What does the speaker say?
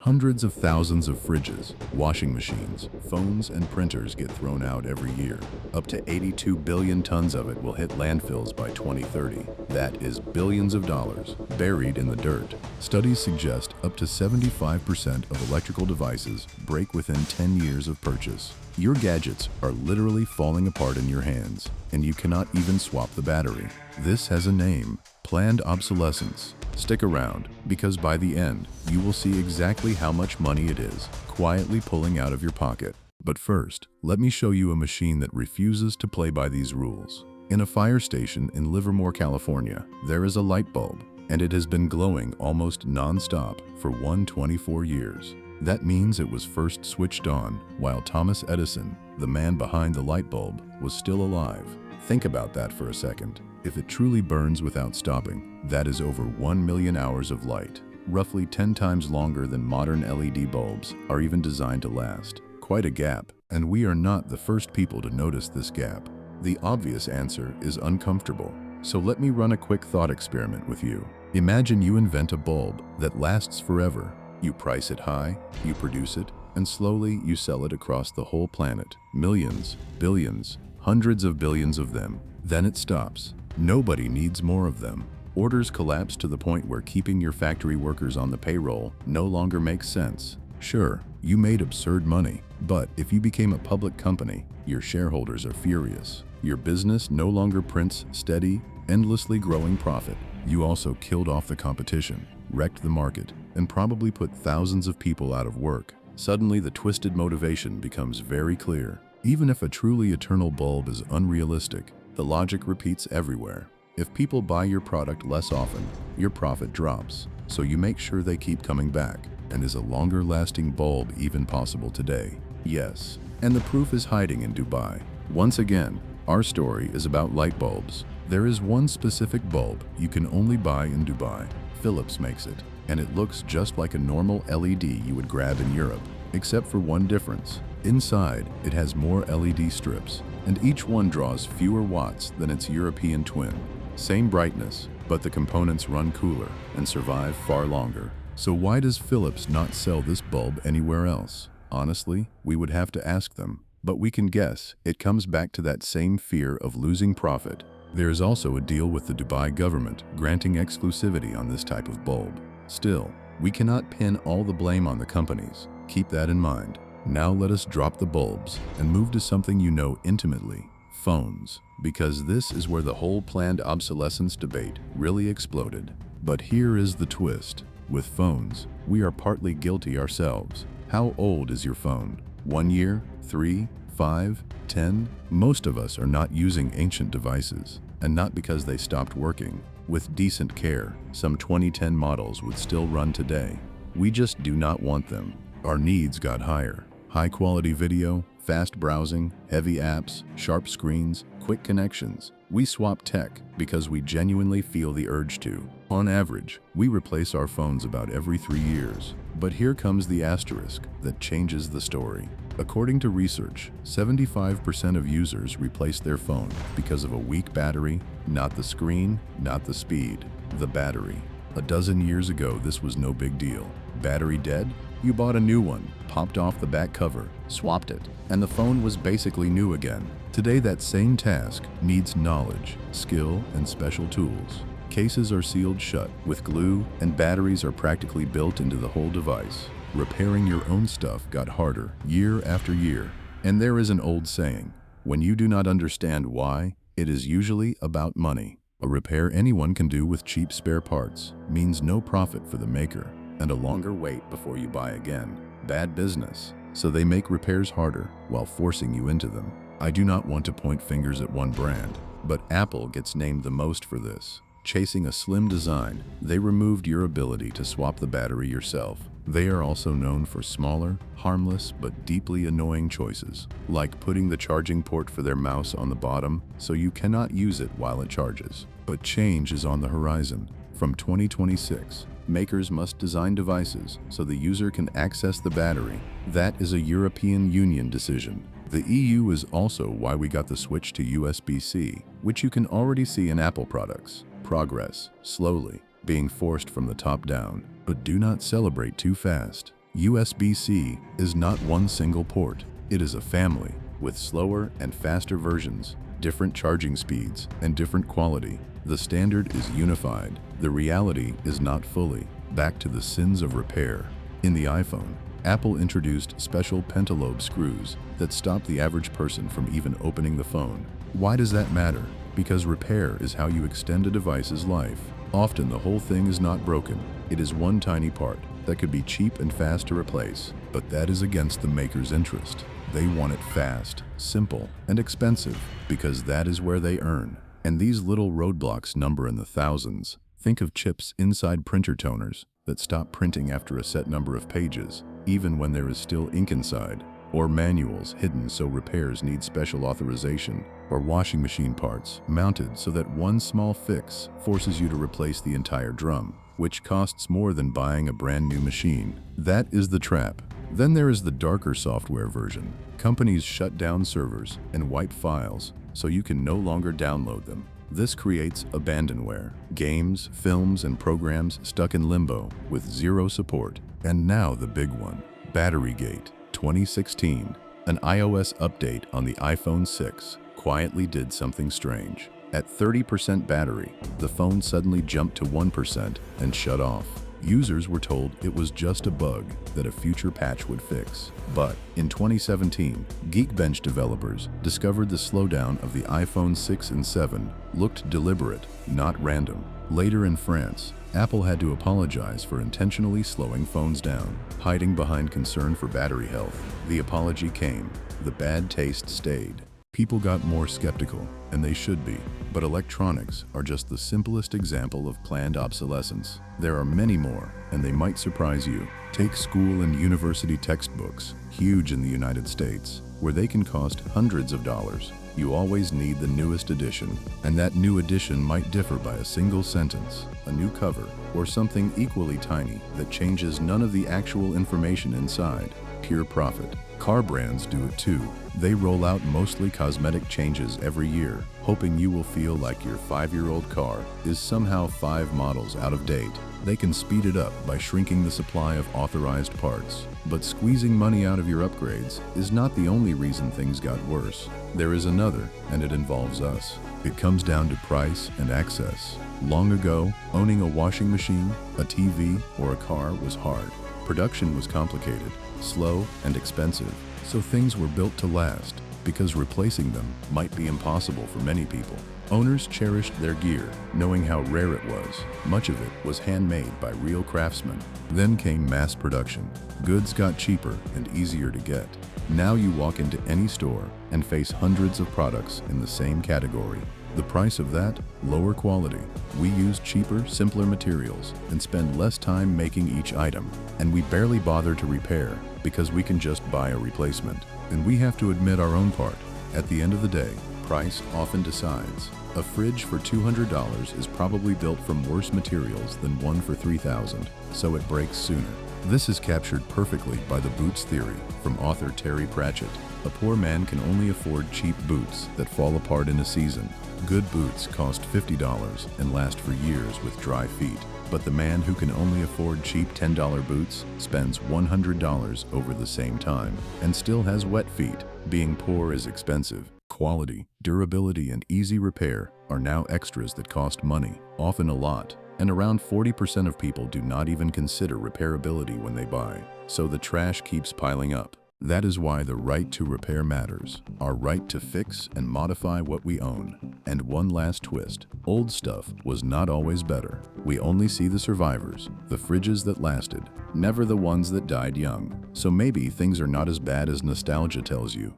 Hundreds of thousands of fridges, washing machines, phones, and printers get thrown out every year. Up to 82 billion tons of it will hit landfills by 2030. That is billions of dollars buried in the dirt. Studies suggest up to 75% of electrical devices break within 10 years of purchase. Your gadgets are literally falling apart in your hands, and you cannot even swap the battery. This has a name: planned obsolescence. Stick around, because by the end, you will see exactly how much money it is quietly pulling out of your pocket. But first, let me show you a machine that refuses to play by these rules. In a fire station in Livermore, California, there is a light bulb, and it has been glowing almost non-stop for 124 years. That means it was first switched on while Thomas Edison, the man behind the light bulb, was still alive. Think about that for a second. If it truly burns without stopping, that is over 1 million hours of light, roughly 10 times longer than modern LED bulbs are even designed to last. Quite a gap, and we are not the first people to notice this gap. The obvious answer is uncomfortable. So let me run a quick thought experiment with you. Imagine you invent a bulb that lasts forever. You price it high, you produce it, and slowly you sell it across the whole planet. Millions, billions, hundreds of billions of them. Then it stops. Nobody needs more of them. Orders collapse to the point where keeping your factory workers on the payroll no longer makes sense. Sure, you made absurd money, but if you became a public company, your shareholders are furious. Your business no longer prints steady, endlessly growing profit. You also killed off the competition, wrecked the market, and probably put thousands of people out of work. Suddenly, the twisted motivation becomes very clear. Even if a truly eternal bulb is unrealistic, the logic repeats everywhere. If people buy your product less often, your profit drops, so you make sure they keep coming back. And is a longer-lasting bulb even possible today? Yes, and the proof is hiding in Dubai. Once again, our story is about light bulbs. There is one specific bulb you can only buy in Dubai. Philips makes it, and it looks just like a normal LED you would grab in Europe, except for one difference. Inside, it has more LED strips, and each one draws fewer watts than its European twin. Same brightness, but the components run cooler and survive far longer. So why does Philips not sell this bulb anywhere else? Honestly, we would have to ask them, but we can guess. It comes back to that same fear of losing profit. There is also a deal with the Dubai government granting exclusivity on this type of bulb. Still, we cannot pin all the blame on the companies. Keep that in mind. Now let us drop the bulbs and move to something you know intimately: phones. Because this is where the whole planned obsolescence debate really exploded. But here is the twist. With phones, we are partly guilty ourselves. How old is your phone? 1 year? 3? 5? 10? Most of us are not using ancient devices, and not because they stopped working. With decent care, some 2010 models would still run today. We just do not want them. Our needs got higher. High-quality video, fast browsing, heavy apps, sharp screens, quick connections. We swap tech because we genuinely feel the urge to. On average, we replace our phones about every 3 years. But here comes the asterisk that changes the story. According to research, 75% of users replace their phone because of a weak battery, not the screen, not the speed, the battery. A dozen years ago, this was no big deal. Battery dead? You bought a new one, popped off the back cover, swapped it, and the phone was basically new again. Today, that same task needs knowledge, skill, and special tools. Cases are sealed shut with glue, and batteries are practically built into the whole device. Repairing your own stuff got harder year after year. And there is an old saying: when you do not understand why, it is usually about money. A repair anyone can do with cheap spare parts means no profit for the maker, and a longer wait before you buy again. Bad business. So they make repairs harder while forcing you into them. I do not want to point fingers at one brand, but Apple gets named the most for this. Chasing a slim design, they removed your ability to swap the battery yourself. They are also known for smaller, harmless, but deeply annoying choices, like putting the charging port for their mouse on the bottom so you cannot use it while it charges. But change is on the horizon. From 2026, makers must design devices so the user can access the battery. That is a European Union decision. The EU is also why we got the switch to USB-C, which you can already see in Apple products. Progress, slowly, being forced from the top down. But do not celebrate too fast. USB-C is not one single port. It is a family with slower and faster versions, different charging speeds, and different quality. The standard is unified. The reality is not fully. Back to the sins of repair. In the iPhone, Apple introduced special pentalobe screws that stop the average person from even opening the phone. Why does that matter? Because repair is how you extend a device's life. Often the whole thing is not broken. It is one tiny part that could be cheap and fast to replace, but that is against the maker's interest. They want it fast, simple, and expensive because that is where they earn. And these little roadblocks number in the thousands. Think of chips inside printer toners that stop printing after a set number of pages, even when there is still ink inside, or manuals hidden so repairs need special authorization, or washing machine parts mounted so that one small fix forces you to replace the entire drum, which costs more than buying a brand new machine. That is the trap. Then there is the darker software version. Companies shut down servers and wipe files so you can no longer download them. This creates abandonware, games, films, and programs stuck in limbo with zero support. And now the big one, Batterygate. 2016, an iOS update on the iPhone 6 quietly did something strange. At 30% battery, the phone suddenly jumped to 1% and shut off. Users were told it was just a bug that a future patch would fix. But in 2017, Geekbench developers discovered the slowdown of the iPhone 6 and 7 looked deliberate, not random. Later in France, Apple had to apologize for intentionally slowing phones down, hiding behind concern for battery health. The apology came. The bad taste stayed. People got more skeptical, and they should be. But electronics are just the simplest example of planned obsolescence. There are many more, and they might surprise you. Take school and university textbooks, huge in the United States, where they can cost hundreds of dollars. You always need the newest edition, and that new edition might differ by a single sentence, a new cover, or something equally tiny that changes none of the actual information inside. Pure profit. Car brands do it too. They roll out mostly cosmetic changes every year, hoping you will feel like your 5-year-old car is somehow 5 models out of date. They can speed it up by shrinking the supply of authorized parts. But squeezing money out of your upgrades is not the only reason things got worse. There is another, and it involves us. It comes down to price and access. Long ago, owning a washing machine, a TV, or a car was hard. Production was complicated, slow, and expensive, so things were built to last, because replacing them might be impossible for many people. Owners cherished their gear, knowing how rare it was. Much of it was handmade by real craftsmen. Then came mass production. Goods got cheaper and easier to get. Now you walk into any store and face hundreds of products in the same category. The price of that? Lower quality. We use cheaper, simpler materials and spend less time making each item. And we barely bother to repair because we can just buy a replacement. And we have to admit our own part. At the end of the day, price often decides. A fridge for $200 is probably built from worse materials than one for $3,000, so it breaks sooner. This is captured perfectly by the boots theory from author Terry Pratchett. A poor man can only afford cheap boots that fall apart in a season. Good boots cost $50 and last for years with dry feet. But the man who can only afford cheap $10 boots spends $100 over the same time and still has wet feet. Being poor is expensive. Quality, durability, and easy repair are now extras that cost money, often a lot. And around 40% of people do not even consider repairability when they buy. So the trash keeps piling up. That is why the right to repair matters. Our right to fix and modify what we own. And one last twist. Old stuff was not always better. We only see the survivors, the fridges that lasted, never the ones that died young. So maybe things are not as bad as nostalgia tells you.